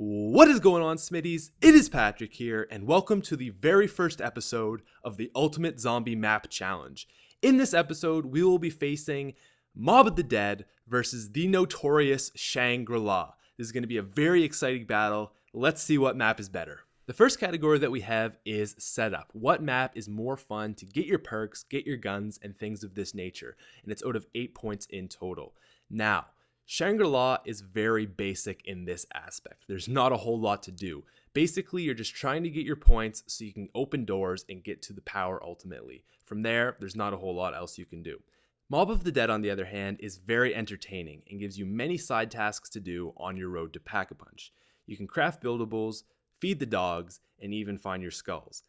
What is going on, Smitties? It is Patrick here, and welcome to the very first episode of the Ultimate Zombie Map Challenge. In this episode, we will be facing Mob of the Dead versus the notorious Shangri. This is going to be a very exciting battle. Let's see what map is better. The first category that we have is setup. What map is more fun to get your perks, get your guns, and things of this nature? And it's out of 8 points in total. Now, Shangri is very basic in this aspect. There's not a whole lot to do. Basically, you're just trying to get your points so you can open doors and get to the power ultimately. From there, there's not a whole lot else you can do. Mob of the Dead, on the other hand, is very entertaining and gives you many side tasks to do on your road to Pack-a-Punch. You can craft buildables, feed the dogs, and even find your skulls.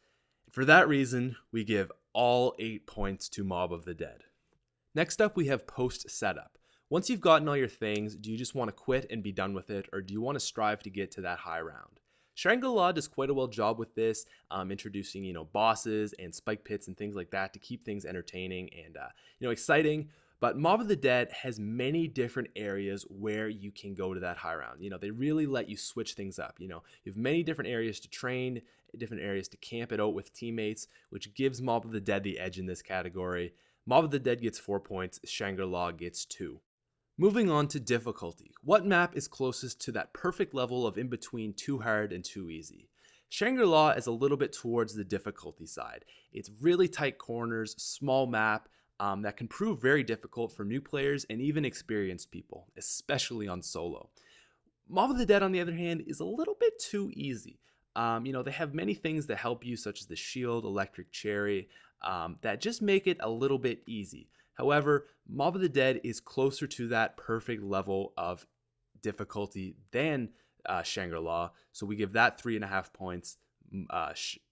For that reason, we give all 8 points to Mob of the Dead. Next up, we have post setup. Once you've gotten all your things, do you just want to quit and be done with it, or do you want to strive to get to that high round? Shangri does quite a well job with this, introducing bosses and spike pits and things like that to keep things entertaining and exciting. But Mob of the Dead has many different areas where you can go to that high round. They really let you switch things up. You have many different areas to train, different areas to camp it out with teammates, which gives Mob of the Dead the edge in this category. Mob of the Dead gets 4 points, Shangri gets 2. Moving on to difficulty. What map is closest to that perfect level of in between too hard and too easy? Shangri is a little bit towards the difficulty side. It's really tight corners, small map that can prove very difficult for new players and even experienced people, especially on solo. Mob of the Dead, on the other hand, is a little bit too easy. They have many things that help you, such as the shield, electric cherry, that just make it a little bit easy. However, Mob of the Dead is closer to that perfect level of difficulty than Shangri, so we give that 3.5 points,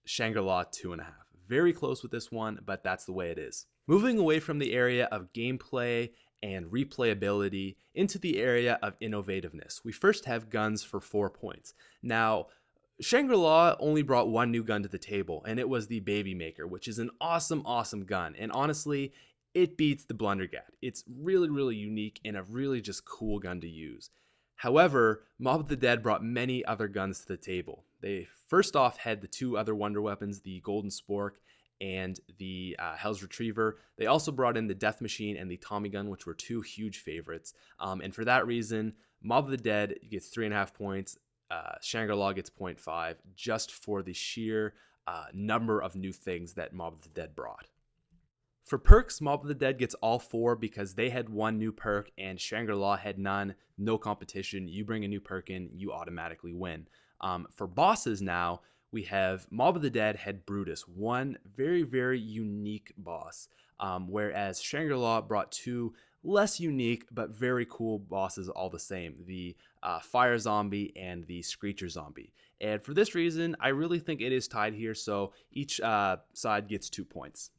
Shangri 2.5. Very close with this one, but that's the way it is. Moving away from the area of gameplay and replayability into the area of innovativeness, we first have guns for 4 points. Now, Shangri only brought one new gun to the table, and it was the Baby Maker, which is an awesome gun, and honestly, it beats the Blundergat. It's really, really unique and a really just cool gun to use. However, Mob of the Dead brought many other guns to the table. They first off had the 2 other wonder weapons, the Golden Spork and the Hell's Retriever. They also brought in the Death Machine and the Tommy Gun, which were 2 huge favorites. And for that reason, Mob of the Dead gets 3.5 points. Shangri gets 0.5 just for the sheer number of new things that Mob of the Dead brought. For perks, Mob of the Dead gets all 4 because they had 1 new perk and Shangri had none. No competition. You bring a new perk in, you automatically win. For bosses now, we have Mob of the Dead had Brutus, one very, very unique boss, whereas Shangri brought 2 less unique but very cool bosses all the same, the Fire Zombie and the Screecher Zombie. And for this reason, I really think it is tied here, so each side gets 2 points.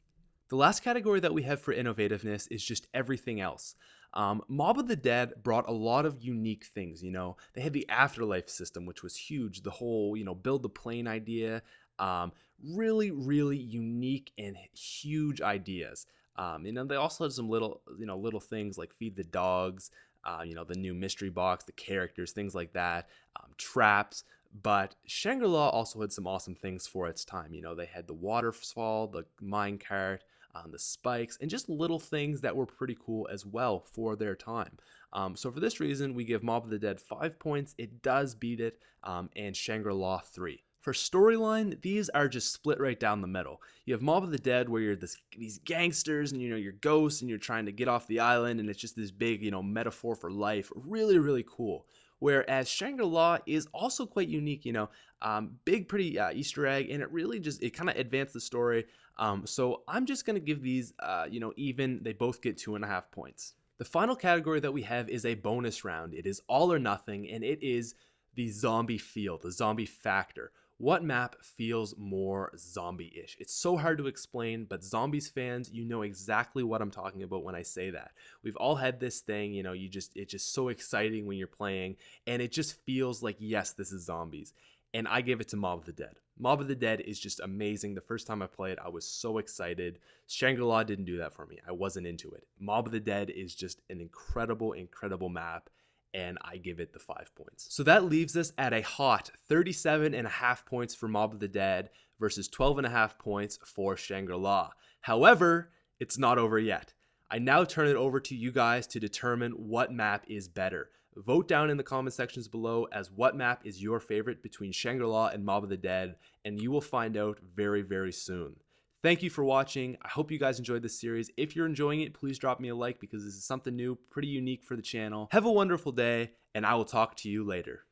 The last category that we have for innovativeness is just everything else. Mob of the Dead brought a lot of unique things. They had the Afterlife system, which was huge. The whole, build the plane idea. Really, really unique and huge ideas. They also had some little things like feed the dogs, the new mystery box, the characters, things like that, traps. But Shangri also had some awesome things for its time. They had the waterfall, the minecart, the spikes, and just little things that were pretty cool as well for their time. So for this reason, we give Mob of the Dead 5 points. It does beat it, and Shangri 3. For storyline, these are just split right down the middle. You have Mob of the Dead where you're these gangsters and you're ghosts and you're trying to get off the island, and it's just this big metaphor for life. Really, really cool. Whereas Shangri is also quite unique, big, pretty Easter egg, and it really it kind of advanced the story. So I'm just going to give these, even. They both get 2.5 points. The final category that we have is a bonus round. It is all or nothing, and it is the zombie feel, the zombie factor. What map feels more zombie-ish? It's so hard to explain, but Zombies fans, you know exactly what I'm talking about when I say that. We've all had this thing, it's just so exciting when you're playing, and it just feels like, yes, this is Zombies. And I give it to Mob of the Dead. Mob of the Dead is just amazing. The first time I played, I was so excited. Shangri didn't do that for me. I wasn't into it. Mob of the Dead is just an incredible, incredible map. and I give it the 5 points. So that leaves us at a hot 37.5 points for Mob of the Dead versus 12.5 points for Shangri-La. However, it's not over yet. I now turn it over to you guys to determine what map is better. Vote down in the comment sections below as what map is your favorite between Shangri-La and Mob of the Dead, and you will find out very, very soon. Thank you for watching. I hope you guys enjoyed this series. If you're enjoying it, please drop me a like because this is something new, pretty unique for the channel. Have a wonderful day, and I will talk to you later.